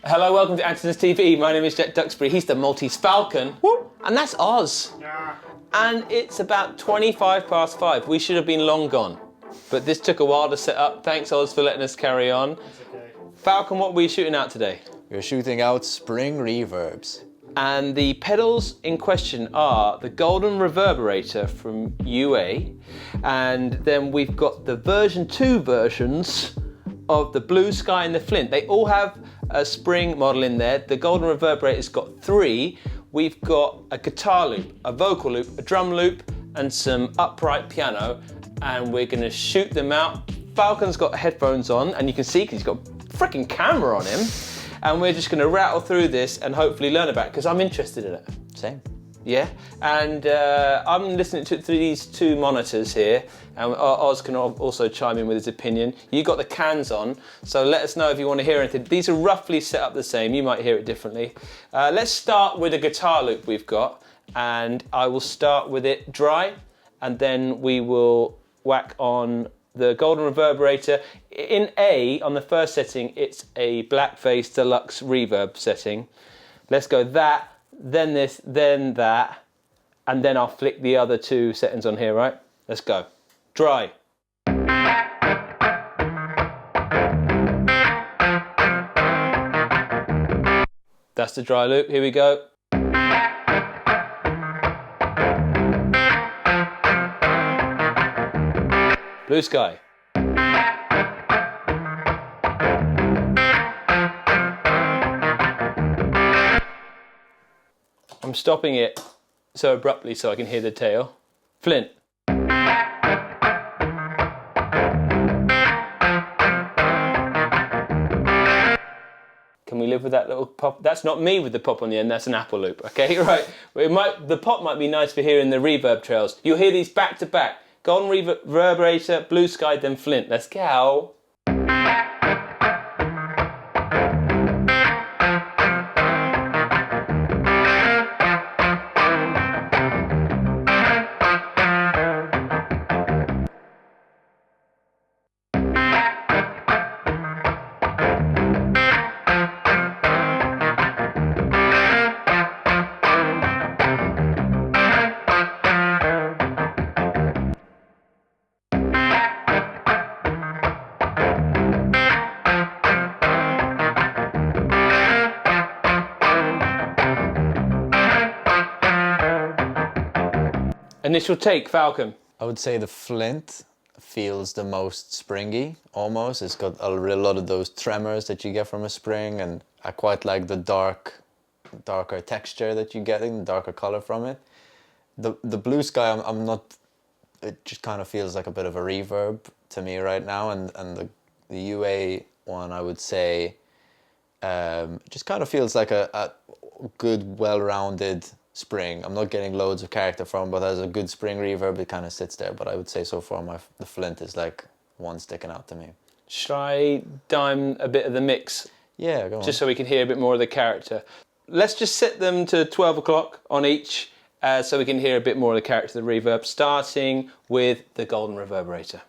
Hello, welcome to Andertons TV. My name is Jet Duxbury. He's the Maltese Falcon. Woo. And that's Oz. Yeah. And it's about 5:25. We should have been long gone. But this took a while to set up. Thanks, Oz, for letting us carry on. It's okay. Falcon, what were you shooting out today? We're shooting out spring reverbs. And the pedals in question are the Golden Reverberator from UA. And then we've got the version 2 versions of the Blue Sky and the Flint. They all have a spring model in there. The Golden Reverberator's got 3. We've got a guitar loop, a vocal loop, a drum loop, and some upright piano. And we're gonna shoot them out. Falcon's got headphones on, and you can see he's got a freaking camera on him. And we're just gonna rattle through this and hopefully learn about it, because I'm interested in it. Same. Yeah, and I'm listening to these 2 monitors here, and Oz can also chime in with his opinion. You got the cans on, so let us know if you want to hear anything. These are roughly set up the same. You might hear it differently. Let's start with a guitar loop we've got, and I will start with it dry, and then we will whack on the Golden Reverberator. In A, on the first setting, it's a blackface deluxe reverb setting. Let's go that, then this, then that, and then I'll flick the other 2 settings on here, right? Let's go. Dry. That's the dry loop, here we go. Blue Sky. I'm stopping it so abruptly so I can hear the tail. Flint. Can we live with that little pop? That's not me with the pop on the end, that's an Apple loop, okay? Right, the pop might be nice for hearing the reverb trails. You'll hear these back to back. Golden Reverberator, Blue Sky, then Flint. Let's go. Initial take, Falcon. I would say the Flint feels the most springy, almost. It's got a lot of those tremors that you get from a spring, and I quite like the darker texture that you're getting, the darker color from it. The Blue Sky, I'm not, it just kind of feels like a bit of a reverb to me right now, and the UA one, I would say, just kind of feels like a good, well-rounded spring. I'm not getting loads of character from, but as a good spring reverb, it kind of sits there. But I would say so far the Flint is like one sticking out to me. Should I dime a bit of the mix? Yeah, go on. Just so we can hear a bit more of the character. Let's just set them to 12 o'clock on each, so we can hear a bit more of the character of the reverb, starting with the Golden Reverberator.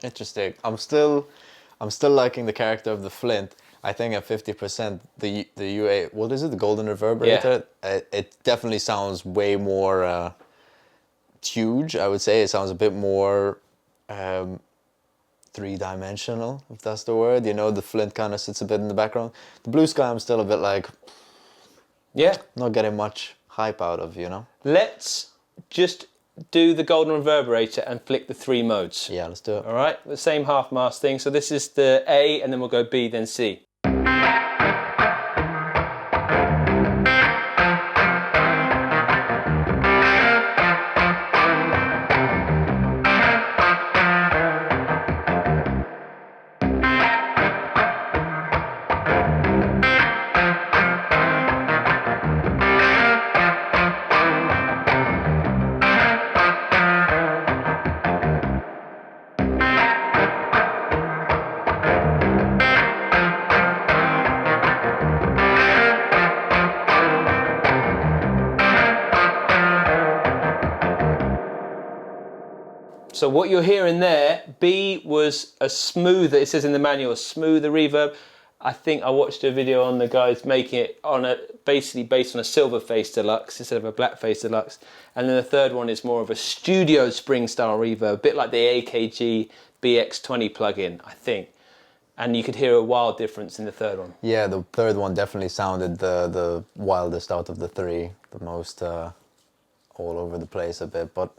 Interesting. I'm still liking the character of the Flint. I think at 50%, the UA, what is it, the Golden Reverberator? Yeah. It definitely sounds way more huge, I would say. It sounds a bit more three-dimensional, if that's the word. You know, the Flint kind of sits a bit in the background. The Blue Sky, I'm still a bit like, yeah, not getting much hype out of, you know? Let's just do the Golden Reverberator and flick the 3 modes. Yeah, let's do it. All right, the same half-mast thing. So this is the A, and then we'll go B, then C. So what you're hearing there, B was a smoother, it says in the manual, a smoother reverb. I think I watched a video on the guys making it on basically based on a silver face deluxe instead of a black face deluxe. And then the third one is more of a studio spring style reverb, a bit like the AKG BX20 plugin, I think. And you could hear a wild difference in the third one. Yeah, the third one definitely sounded the wildest out of the three, the most all over the place a bit, but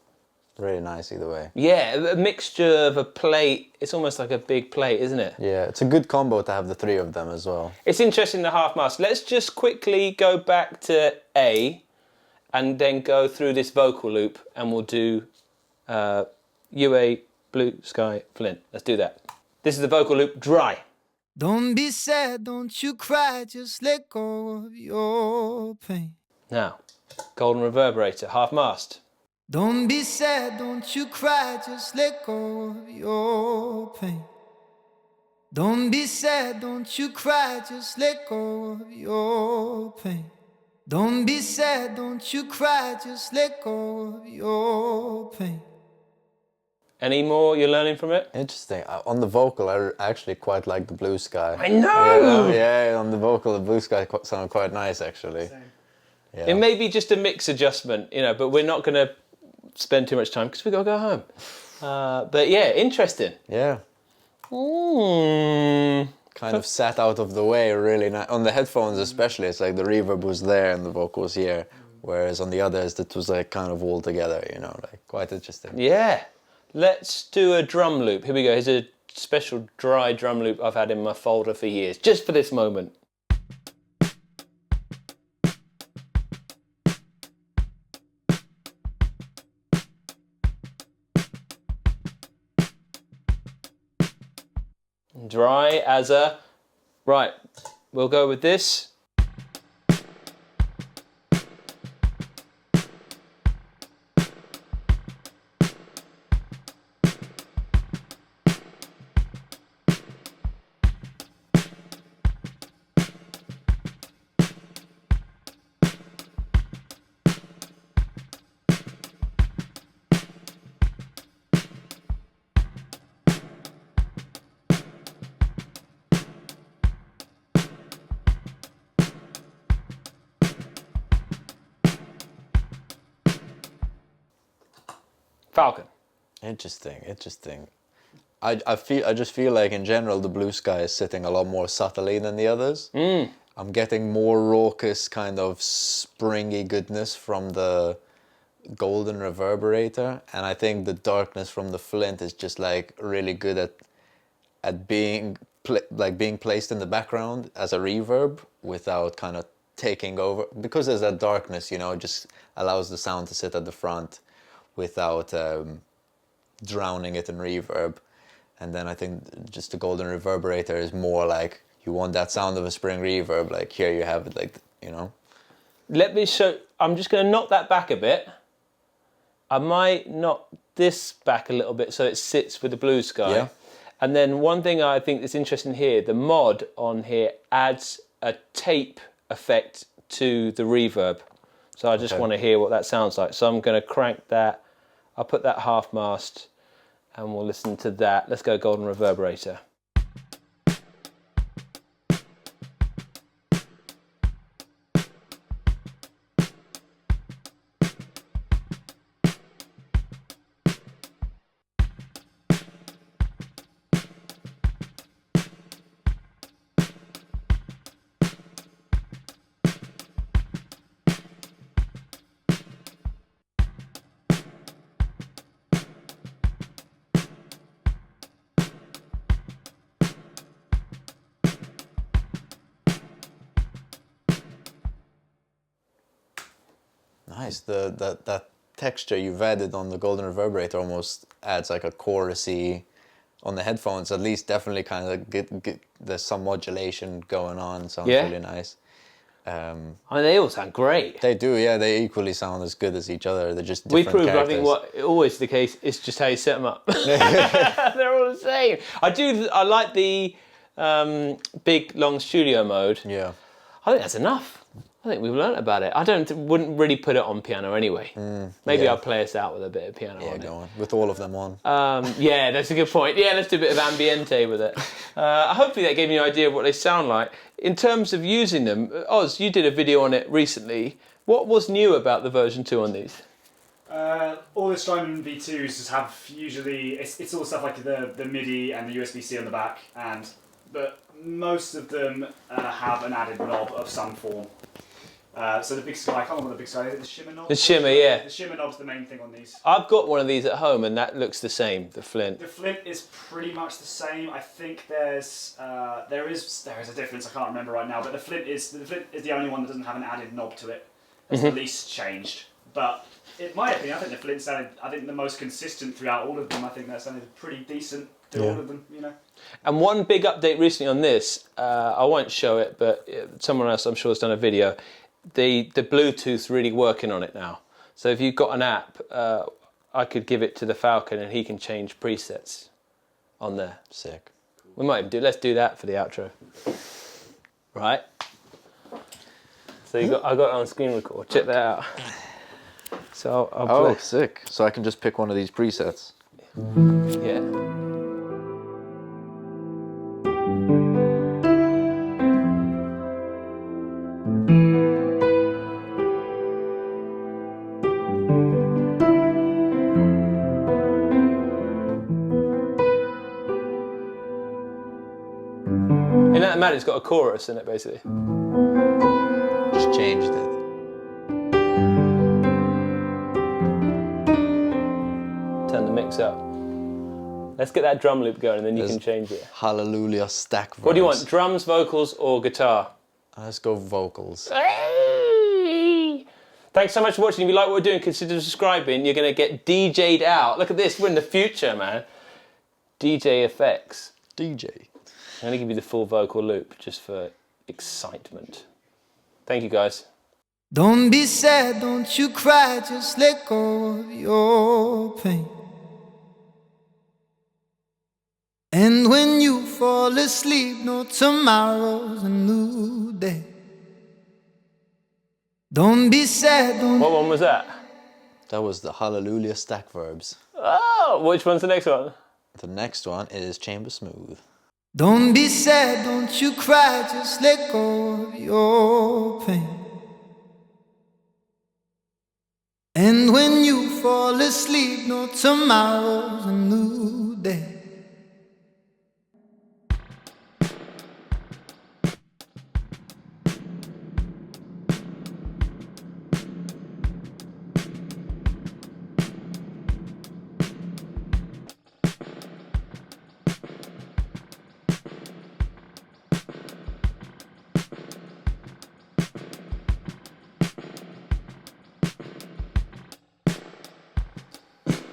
really nice either way. Yeah, a mixture of a plate. It's almost like a big plate, isn't it? Yeah, it's a good combo to have the three of them as well. It's interesting, the half mast. Let's just quickly go back to A and then go through this vocal loop and we'll do UA, Blue Sky, Flint. Let's do that. This is the vocal loop, dry. Don't be sad, don't you cry, just let go of your pain. Now, Golden Reverberator, half mast. Don't be sad, don't you cry, just let go of your pain. Don't be sad, don't you cry, just let go of your pain. Don't be sad, don't you cry, just let go of your pain. Any more you're learning from it? Interesting. On the vocal, I actually quite like the Blue Sky. I know! Yeah, on the vocal, the Blue Sky sounded quite nice actually. Yeah. It may be just a mix adjustment, you know, but we're not going to spend too much time because we've got to go home. But yeah, interesting. Yeah. Mm. Kind of sat out of the way really nice. On the headphones especially, it's like the reverb was there and the vocal was here. Whereas on the others, it was like kind of all together, you know, like quite interesting. Yeah. Let's do a drum loop. Here we go. Here's a special dry drum loop I've had in my folder for years, just for this moment. Dry as a... Right, we'll go with this. Falcon. Interesting. I just feel like in general the Blue Sky is sitting a lot more subtly than the others. I'm getting more raucous kind of springy goodness from the Golden Reverberator, and I think the darkness from the Flint is just like really good at being being placed in the background as a reverb without kind of taking over, because there's that darkness, you know, it just allows the sound to sit at the front without drowning it in reverb. And then I think just the Golden Reverberator is more like, you want that sound of a spring reverb, like here you have it, like, you know. Let me show, I'm just going to knock that back a bit. I might knock this back a little bit so it sits with the Blue Sky. Yeah. And then one thing I think that's interesting here, the mod on here adds a tape effect to the reverb. So I just want to hear what that sounds like. So I'm going to crank that. I'll put that half mast and we'll listen to that. Let's go Golden Reverberator. Nice. That texture you've added on the Golden Reverberator almost adds like a chorusy on the headphones. At least definitely kind of there's some modulation going on. Sounds really nice. I mean, they all sound great. They do, yeah. They equally sound as good as each other. They're just We different proved, characters. I think, what always the case is just how you set them up. They're all the same. I like the big long studio mode. Yeah. I think that's enough. I think we've learnt about it. I wouldn't really put it on piano anyway. Maybe yeah. I'll play us out with a bit of piano on Go it. on. With all of them on. Yeah, that's a good point. Yeah, let's do a bit of ambiente with it. Hopefully that gave you an idea of what they sound like. In terms of using them, Oz, you did a video on it recently. What was new about the version 2 on these? All the Strymon V2s just have usually, it's all stuff like the MIDI and the USB-C on the back, but most of them have an added knob of some form. So the big sky, I can't remember what the big sky is, the shimmer knob? The shimmer, yeah. The shimmer knob's the main thing on these. I've got one of these at home and that looks the same, the Flint. The Flint is pretty much the same. I think there is a difference, I can't remember right now, but the Flint is the only one that doesn't have an added knob to it. It's the least changed. But in my opinion, I think the Flint sounded, the most consistent throughout all of them. I think that sounded pretty decent to all of them, you know. And one big update recently on this, I won't show it, but someone else I'm sure has done a video. The Bluetooth really working on it now. So if you've got an app, I could give it to the Falcon and he can change presets on there. Sick. We might even let's do that for the outro. Right? So I got it on screen record, check that out. So I'll play. Oh, sick. So I can just pick one of these presets. Yeah. In that matter, it's got a chorus in it, basically. Just changed it. Turn the mix up. Let's get that drum loop going and then you can change it. Hallelujah stack verbs. What do you want, drums, vocals, or guitar? Let's go vocals. Hey! Thanks so much for watching. If you like what we're doing, consider subscribing. You're going to get DJ'd out. Look at this, we're in the future, man. DJ effects. DJ. I'm going to give you the full vocal loop just for excitement. Thank you, guys. Don't be sad, don't you cry, just let go of your pain. And when you fall asleep, know tomorrow's a new day. Don't be sad, don't. What one was that? That was the Hallelujah stack verbs. Oh, which one's the next one? The next one is Chamber Smooth. Don't be sad, don't you cry, just let go of your pain. And when you fall asleep, know tomorrow's a new day.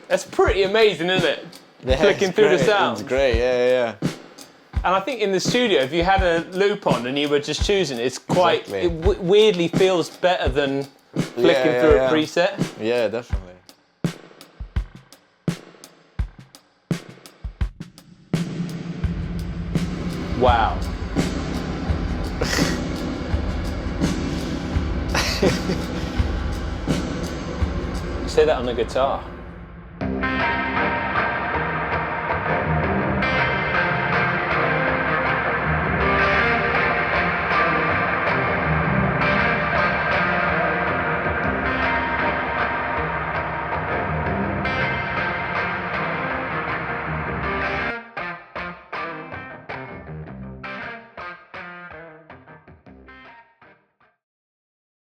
That's pretty amazing, isn't it? Yeah, Flicking through the great. sounds. It's great, yeah. And I think in the studio, if you had a loop on and you were just choosing, it's quite, Exactly. it weirdly feels better than flicking through a preset. Yeah, definitely. Wow. Say that on the guitar.